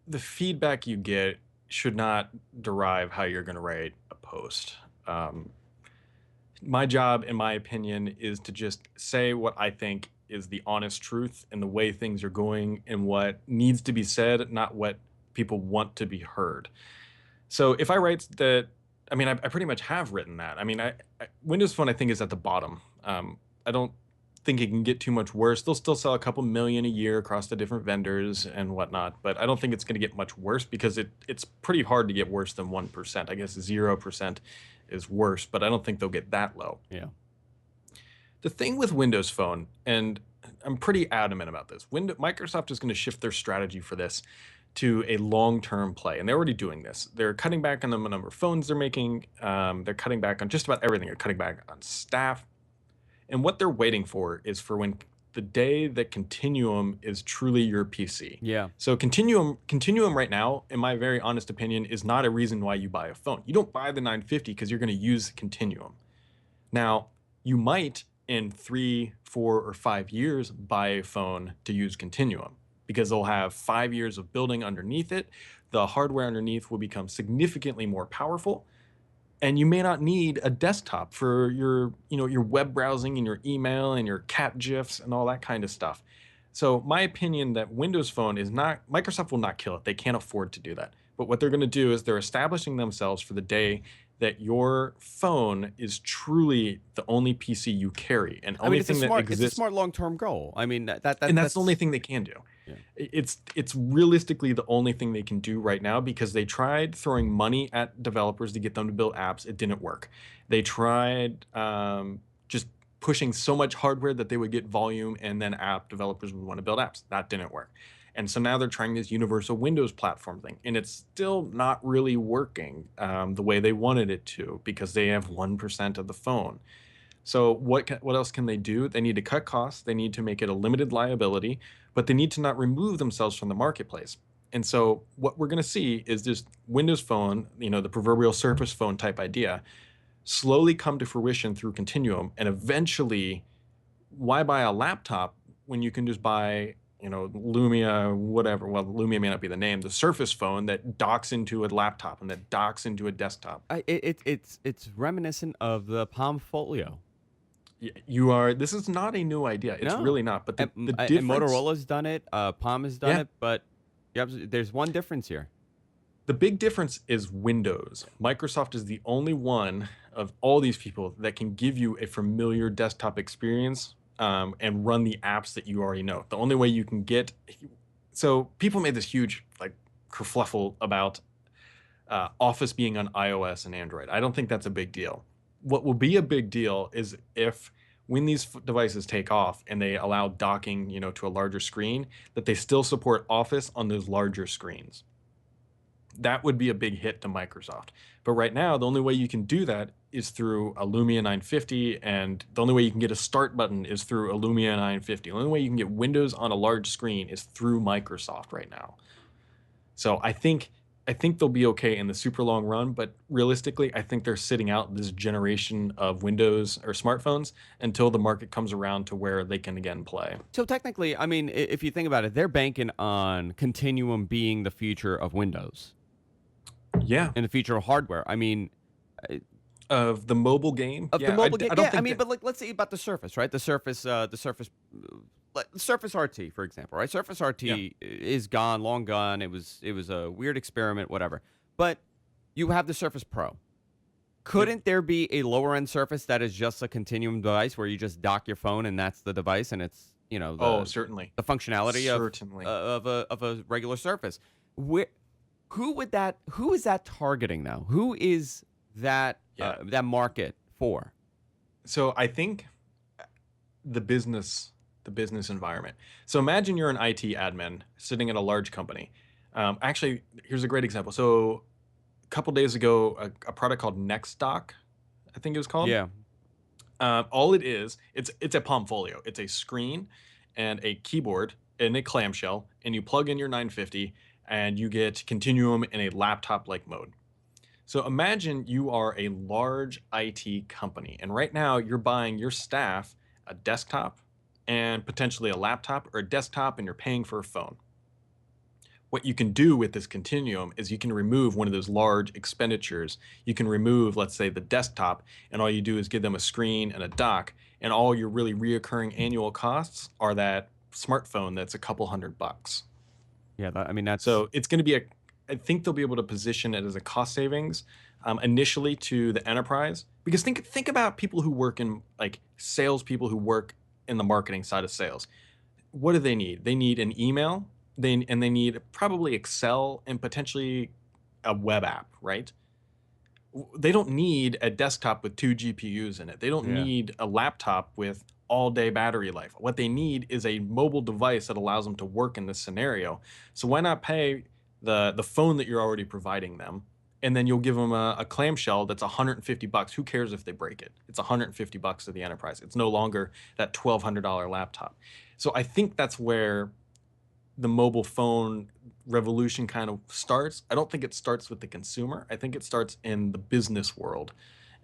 the feedback you get should not derive how you're going to write a post. Um, my job, in my opinion, is to just say what I think is the honest truth and the way things are going and what needs to be said, not what people want to be heard. So if I write that, I mean, I pretty much have written that. I mean, Windows Phone, I think, is at the bottom. I don't think it can get too much worse. They'll still sell a couple million a year across the different vendors and whatnot, but I don't think it's going to get much worse because it's pretty hard to get worse than 1%. I guess 0% is worse, but I don't think they'll get that low. Yeah. The thing with Windows Phone, and I'm pretty adamant about this, Microsoft is going to shift their strategy for this to a long-term play, and they're already doing this. They're cutting back on the number of phones they're making. They're cutting back on just about everything. They're cutting back on staff, and what they're waiting for is for when the day that Continuum is truly your PC. Yeah. So Continuum right now, in my very honest opinion, is not a reason why you buy a phone. You don't buy the 950 because you're going to use Continuum. Now, you might in 3, 4, or 5 years buy a phone to use Continuum because they'll have 5 years of building underneath it. The hardware underneath will become significantly more powerful, and you may not need a desktop for your web browsing and your email and your cat gifs and all that kind of stuff. So my opinion that Windows Phone is not, Microsoft will not kill it. They can't afford to do that. But what they're going to do is they're establishing themselves for the day that your phone is truly the only PC you carry and I mean, only it's a thing that smart, it's a exists. smart long-term goal. I mean, And that's the only thing they can do. Yeah. It's realistically the only thing they can do right now because they tried throwing money at developers to get them to build apps. It didn't work. They tried just pushing so much hardware that they would get volume and then app developers would want to build apps. That didn't work. And so now they're trying this universal Windows platform thing, and it's still not really working the way they wanted it to because they have 1% of the phone. So what else can they do? They need to cut costs. They need to make it a limited liability, but they need to not remove themselves from the marketplace. And so what we're going to see is this Windows Phone, the proverbial Surface Phone type idea, slowly come to fruition through Continuum, and eventually, why buy a laptop when you can just buy Lumia, whatever. Well, Lumia may not be the name. The Surface Phone that docks into a laptop and that docks into a desktop. It's reminiscent of the Palm Folio. You are. This is not a new idea. It's No. really not. But the And difference. Motorola's done it. Palm has done Yeah. it, but there's one difference here. The big difference is Windows. Microsoft is the only one of all these people that can give you a familiar desktop experience and run the apps that you already know. The only way you can get. So people made this huge kerfluffle about Office being on iOS and Android. I don't think that's a big deal. What will be a big deal is when these devices take off and they allow docking, to a larger screen, that they still support Office on those larger screens. That would be a big hit to Microsoft. But right now, the only way you can do that is through a Lumia 950, and the only way you can get a start button is through a Lumia 950. The only way you can get Windows on a large screen is through Microsoft right now. So I think they'll be okay in the super long run, but realistically, I think they're sitting out this generation of Windows or smartphones until the market comes around to where they can again play. So technically, I mean, if you think about it, they're banking on Continuum being the future of Windows Yeah. and the future of hardware. I mean, Of the mobile game. of Yeah, the mobile game. I don't Yeah, I think mean, but let's say about the Surface, right? The Surface, Surface RT, for example, right? Surface RT Yeah. is gone, long gone. It was a weird experiment, whatever. But you have the Surface Pro. Couldn't there be a lower end Surface that is just a Continuum device where you just dock your phone and that's the device and it's Oh, the certainly. functionality Certainly. of a regular Surface. Where who is that targeting though? Who is Yeah. that market for? So I think the business the business environment. So imagine you're an IT admin sitting at a large company. Actually, here's a great example. So a couple days ago, a product called NextDoc, I think it was called. Yeah. All it is, it's a Palmfolio. It's a screen and a keyboard and a clamshell, and you plug in your 950, and you get Continuum in a laptop-like mode. So imagine you are a large IT company, and right now you're buying your staff a desktop and potentially a laptop or a desktop, and you're paying for a phone. What you can do with this continuum is you can remove one of those large expenditures. You can remove, let's say, the desktop, and all you do is give them a screen and a dock, and all your really reoccurring annual costs are that smartphone that's a couple $100. Yeah, I mean that's So it's going to be I think they'll be able to position it as a cost savings initially to the enterprise, because think about people who work in like salespeople who work in the marketing side of sales. What do they need? They need an email, they need probably Excel and potentially a web app, right? They don't need a desktop with two GPUs in it. They don't yeah. need a laptop with all day battery life. What they need is a mobile device that allows them to work in this scenario. So why not pay the phone that you're already providing them, and then you'll give them a clamshell that's $150. Who cares if they break it? It's $150 to the enterprise. It's no longer that $1,200 laptop. So I think that's where the mobile phone revolution kind of starts. I don't think it starts with the consumer. I think it starts in the business world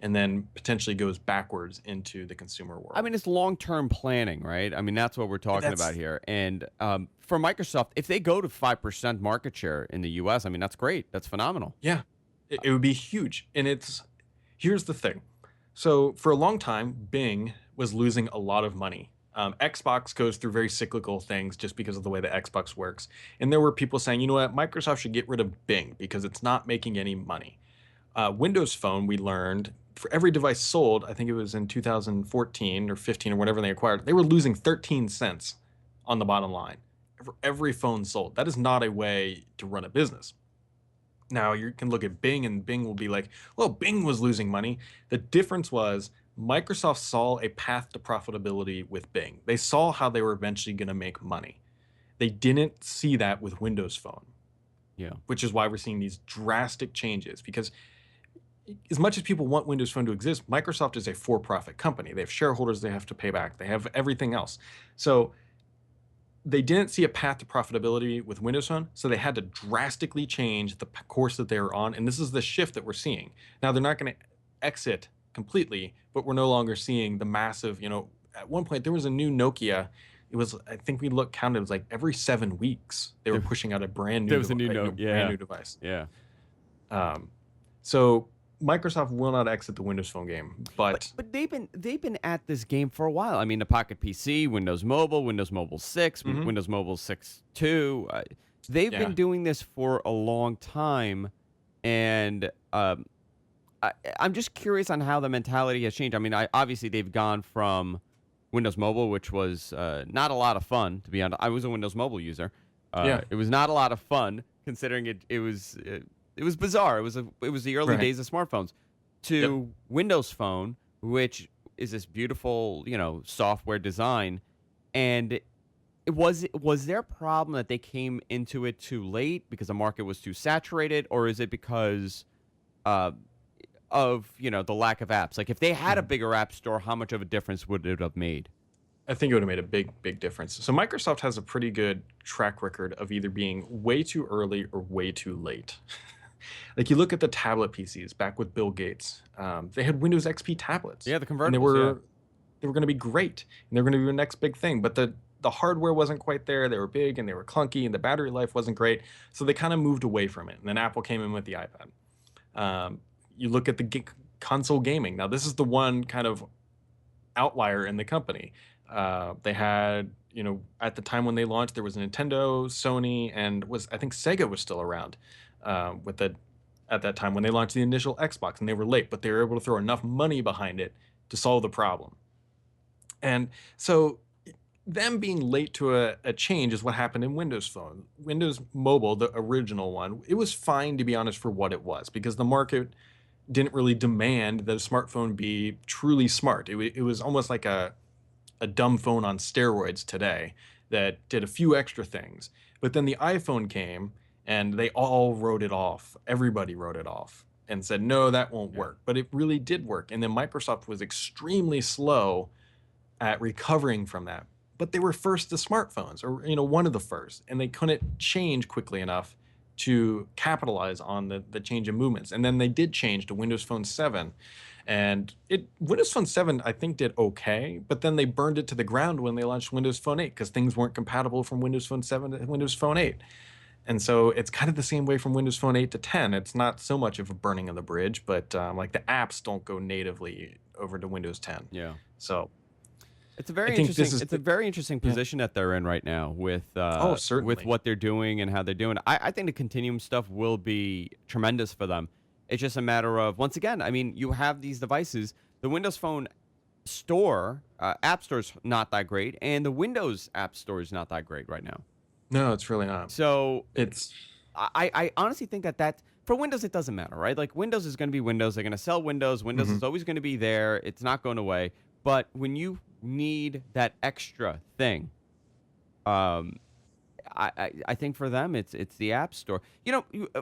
and then potentially goes backwards into the consumer I world. mean, it's long-term planning, right? I mean, that's what we're talking about That's here. And for Microsoft, if they go to 5% market share in the US, I mean, that's great. That's phenomenal. Yeah, it would be huge. And here's the thing. So for a long time, Bing was losing a lot of money. Xbox goes through very cyclical things just because of the way the Xbox works. And there were people saying, you know what, Microsoft should get rid of Bing because it's not making any money. Windows Phone, we learned, for every device sold, I think it was in 2014 or 15 or whatever they acquired, they were losing 13 cents on the bottom line for every phone sold. That is not a way to run a business. Now you can look at Bing and Bing will be like, well, Bing was losing money. The difference was Microsoft saw a path to profitability with Bing. They saw how they were eventually going to make money. They didn't see that with Windows Phone, Yeah. which is why we're seeing these drastic changes. Because as much as people want Windows Phone to exist, Microsoft is a for-profit company. They have shareholders they have to pay back. They have everything else. So they didn't see a path to profitability with Windows Phone, so they had to drastically change the course that they were on. And this is the shift that we're seeing. Now, they're not going to exit completely, but we're no longer seeing the massive, at one point there was a new Nokia. It was, I think we counted, it was like every 7 weeks they were pushing out a brand new, There was a new note. brand Yeah. new device. Yeah. So Microsoft will not exit the Windows Phone game, but But they've been at this game for a while. I mean, the Pocket PC, Windows Mobile 6, Mhm. Windows Mobile 6.2. They've yeah, been doing this for a long time, and I'm just curious on how the mentality has changed. I mean, obviously they've gone from Windows Mobile, which was not a lot of fun, to be honest. I was a Windows Mobile user. yeah, It was not a lot of fun considering it was bizarre. It was the early right. days of smartphones. To Windows Phone, which is this beautiful, software design, and was their problem that they came into it too late because the market was too saturated, or is it because uh, of the lack of apps? Like if they had a Mhm. bigger app store, how much of a difference would it have made? I think it would have made a big, big difference. So Microsoft has a pretty good track record of either being way too early or way too late. Like you look at the tablet PCs back with Bill Gates, they had Windows XP tablets, Yeah, the and convertibles. Yeah, they were going to be great, and they were going to be the next big thing. But the hardware wasn't quite there. They were big and they were clunky, and the battery life wasn't great. So they kind of moved away from it. And then Apple came in with the iPad. You look at the console gaming. Now this is the one kind of outlier in the company. They had, at the time when they launched, there was Nintendo, Sony, and I think Sega was still around at that time when they launched the initial Xbox, and they were late, but they were able to throw enough money behind it to solve the problem. And so them being late to a change is what happened in Windows Phone. Windows Mobile, the original one, it was fine, to be honest, for what it was, because the market didn't really demand that a smartphone be truly smart. It was almost like a dumb phone on steroids today that did a few extra things. But then the iPhone came and they all wrote it off. Everybody wrote it off and said, no, that won't Yeah. work. But it really did work. And then Microsoft was extremely slow at recovering from that. But they were first to smartphones, or one of the first, and they couldn't change quickly enough to capitalize on the change in movements. And then they did change to Windows Phone 7. And Windows Phone 7, I think, did okay, but then they burned it to the ground when they launched Windows Phone 8 because things weren't compatible from Windows Phone 7 to Windows Phone 8. And so it's kind of the same way from Windows Phone 8 to 10. It's not so much of a burning of the bridge, but like the apps don't go natively over to Windows 10. Yeah. So It's a very I think interesting. this is It's a very interesting position that they're in right now with Oh, certainly. with what they're doing and how they're doing. I think the Continuum stuff will be tremendous for them. It's just a matter of, once again, I mean, you have these devices. The Windows Phone store, App Store's not that great, and the Windows App Store is not that great right now. No, it's really not. So It's I honestly think that for Windows, it doesn't matter, right? Like, Windows is going to be Windows. They're going to sell Windows. Windows is always going to be there. It's not going away. But when you need that extra thing, I think for them, it's the App Store.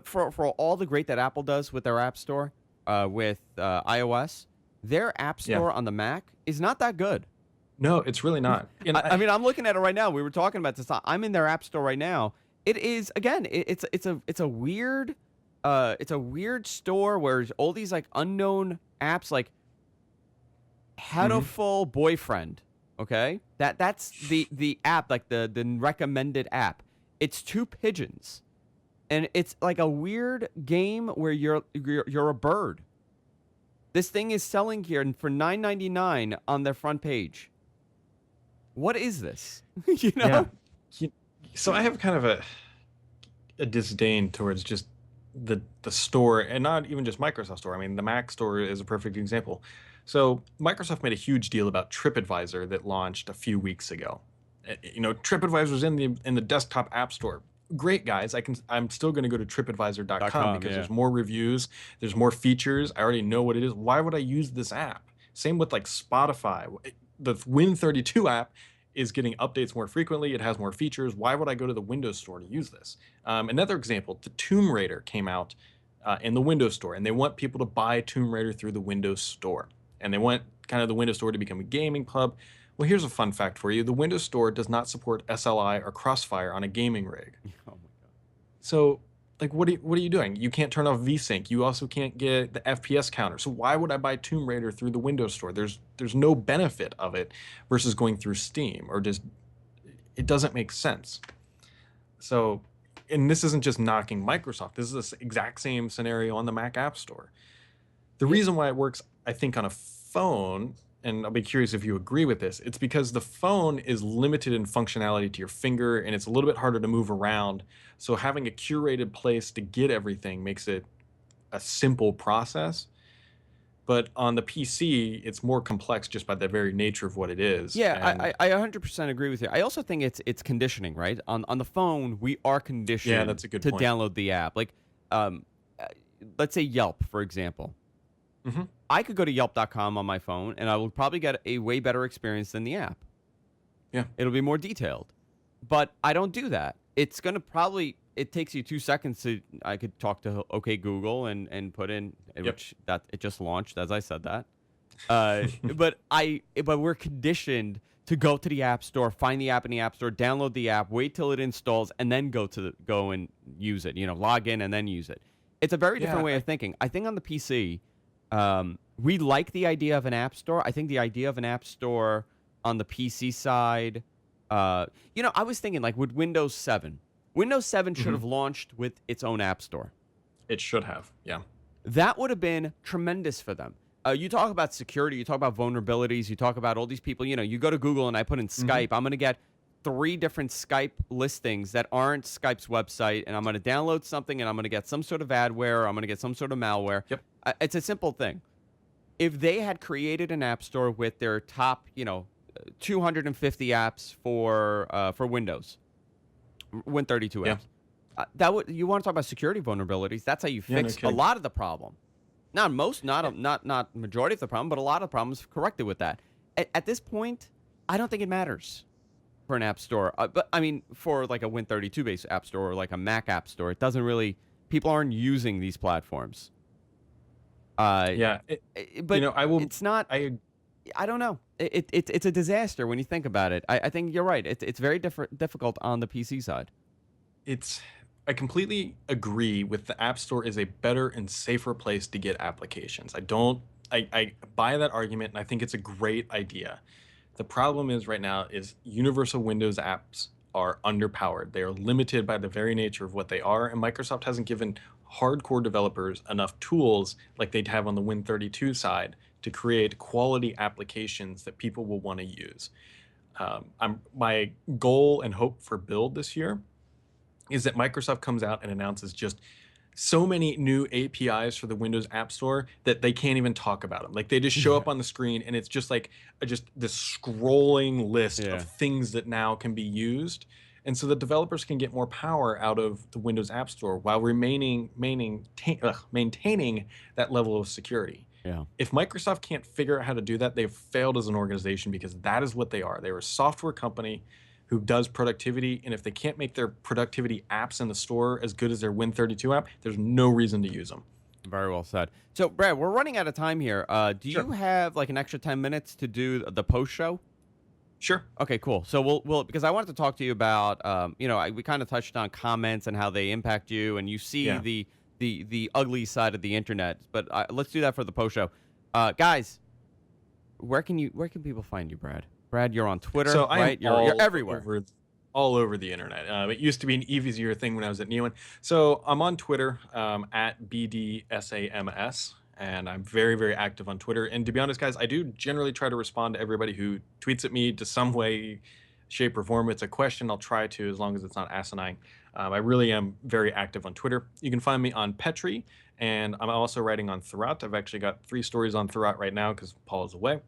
For all the great that Apple does with their App Store, with iOS, their App Yeah. Store on the Mac is not that good. no, it's really not. And I mean, I'm looking at it right now. We were talking about this. I'm in their App Store right now. It is, again, it's a weird store where all these like unknown apps, like Hatoful Boyfriend. Okay, that's the app, like the recommended app. It's two pigeons, and it's like a weird game where you're a bird. This thing is selling here for $9.99 on their front page. What is this? Yeah. So I have kind of a disdain towards just the store, and not even just Microsoft Store. I mean, the Mac Store is a perfect example. So Microsoft made a huge deal about TripAdvisor that launched a few weeks ago. TripAdvisor's in the desktop app store. Great, guys. I'm still going to go to tripadvisor.com because there's more reviews, there's more features. I already know what it is. Why would I use this app? Same with like Spotify. The Win32 app is getting updates more frequently. It has more features. Why would I go to the Windows Store to use this? Another example, the Tomb Raider came out in the Windows Store, and they want people to buy Tomb Raider through the Windows Store. And they want kind of the Windows Store to become a gaming club. Well, here's a fun fact for you. The Windows Store does not support SLI or Crossfire on a gaming rig. Oh my god. So, like, what are you doing? You can't turn off VSync. You also can't get the FPS counter. So why would I buy Tomb Raider through the Windows Store? There's no benefit of it versus going through Steam, or just it doesn't make sense. So, and this isn't just knocking Microsoft. This is the exact same scenario on the Mac App Store. The reason why it works, I think, on a phone, and I'll be curious if you agree with this, it's because the phone is limited in functionality to your finger, and it's a little bit harder to move around. So having a curated place to get everything makes it a simple process. But on the PC, it's more complex just by the very nature of what it is. Yeah, I 100% agree with you. I also think it's conditioning, right? On the phone, we are conditioned that's a good to point. download the app. Like, let's say Yelp, for example. Mhm. I could go to Yelp.com on my phone, and I will probably get a way better experience than the app. Yeah. It'll be more detailed. But I don't do that. It's going to probably, it takes you 2 seconds to, I could talk to OK Google and put in, which that it just launched as I said that. But we're conditioned to go to the App Store, find the app in the App Store, download the app, wait till it installs, and then go and use it. Log in and then use it. It's a very different way of thinking. I think on the PC, we like the idea of an App Store. I think the idea of an App Store on the PC side, I was thinking, like, with Windows 7. Windows 7 should have launched with its own App Store. It should have, yeah. That would have been tremendous for them. You talk about security, you talk about vulnerabilities, you talk about all these people. You go to Google and I put in Skype. I'm going to get 3 different Skype listings that aren't Skype's website, and I'm going to download something, and I'm going to get some sort of adware, or I'm going to get some sort of malware. Yep. It's a simple thing. If they had created an App Store with their top, 250 apps for Windows, Win32 Yeah. apps. You want to talk about security vulnerabilities? That's how you Yeah, no fix a kidding. lot of the problem. Not majority of the problem, but a lot of the problems corrected with that. At this point, I don't think it matters for an app store. But I mean, for like a Win32 based app store or like a Mac app store, it doesn't really. People aren't using these platforms. Yeah. But I will. it's not. I I don't know. It's a disaster when you think about it. I think you're right. It's very difficult on the PC side. I completely agree with the App Store is a better and safer place to get applications. I buy that argument and I think it's a great idea. The problem is right now is universal Windows apps are underpowered. They are limited by the very nature of what they are, and Microsoft hasn't given hardcore developers enough tools like they'd have on the Win32 side to create quality applications that people will want to use. My goal and hope for Build this year is that Microsoft comes out and announces just so many new APIs for the Windows App Store that they can't even talk about them. Like they just show up on the screen and it's just like just this scrolling list of things that now can be used. And so the developers can get more power out of the Windows App Store while maintaining that level of security. Yeah. If Microsoft can't figure out how to do that, they've failed as an organization because that is what they are. They're a software company who does productivity, and if they can't make their productivity apps in the store as good as their Win32 app, there's no reason to use them. Very well said. So, Brad, we're running out of time here. Do you have like an extra 10 minutes to do the post show? Sure. Okay, cool. So we'll because I wanted to talk to you about we kind of touched on comments and how they impact you, and you see the ugly side of the internet. But let's do that for the post show, guys. Where can people find you, Brad? Brad, you're on Twitter, so right? You're everywhere. All over the internet. It used to be an easier thing when I was at Neowin. So I'm on Twitter at BDSAMS, and I'm very, very active on Twitter. And to be honest, guys, I do generally try to respond to everybody who tweets at me to some way, shape, or form. It's a question I'll try to, as long as it's not asinine. I really am very active on Twitter. You can find me on Petri, and I'm also writing on Thurrott. I've actually got 3 stories on Thurrott right now because Paul is away.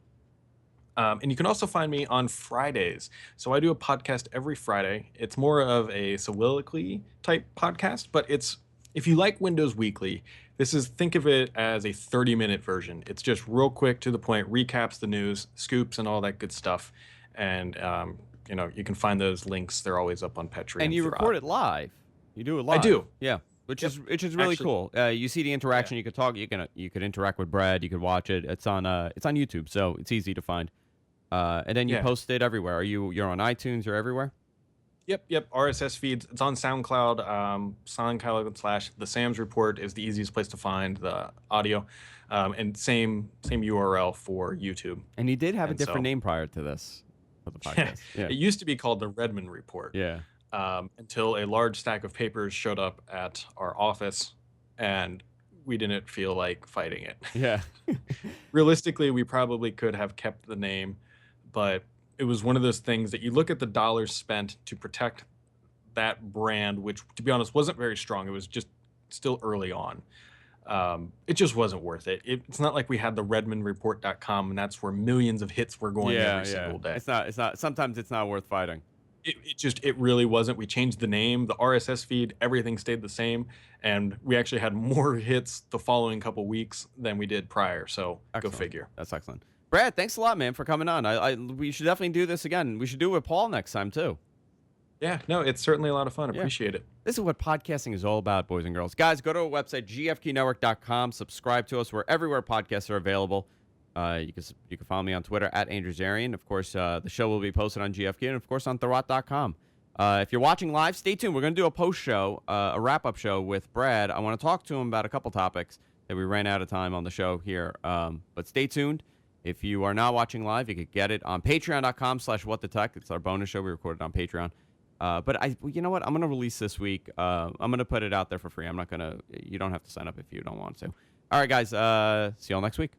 And you can also find me on Fridays. So I do a podcast every Friday. It's more of a soliloquy type podcast, but if you like Windows Weekly, think of it as a 30-minute version. It's just real quick, to the point, recaps the news, scoops, and all that good stuff. And you can find those links. They're always up on Petri. And you record it live. You do it live. I do. Yeah. Which is really cool. You see the interaction. You could talk. You could interact with Brad. You could watch it. It's on YouTube, so it's easy to find. And then you post it everywhere. You're on iTunes. You're everywhere. Yep. RSS feeds. It's on SoundCloud. SoundCloud / The Sam's Report is the easiest place to find the audio. And same URL for YouTube. And he did have a different name prior to this for the podcast. Yeah. It used to be called the Redmond Report. Yeah. Until a large stack of papers showed up at our office, and we didn't feel like fighting it. Yeah. Realistically, we probably could have kept the name, but it was one of those things that you look at the dollars spent to protect that brand, which, to be honest, wasn't very strong. It was just still early on. It just wasn't worth it. It's not like we had the redmondreport.com, and that's where millions of hits were going every single day. It's not. Sometimes it's not worth fighting. It really wasn't. We changed the name, the RSS feed, everything stayed the same, and we actually had more hits the following couple weeks than we did prior. So Excellent. Go figure. That's excellent. Brad, thanks a lot, man, for coming on. We should definitely do this again. We should do it with Paul next time too. Yeah, no, it's certainly a lot of fun. Appreciate it. This is what podcasting is all about, boys and girls. Guys, go to our website, gfqnetwork.com. Subscribe to us. We're everywhere podcasts are available. You can follow me on Twitter at Andrew Zarian. Of course, the show will be posted on GFQ and, of course, on Thurrott.com. If you're watching live, stay tuned. We're going to do a post show, a wrap-up show with Brad. I want to talk to him about a couple topics that we ran out of time on the show here. But stay tuned. If you are not watching live, you could get it on patreon.com/whatthetech. It's our bonus show. We recorded on Patreon. But you know what? I'm going to release this week. I'm going to put it out there for free. You don't have to sign up if you don't want to. All right, guys. See you all next week.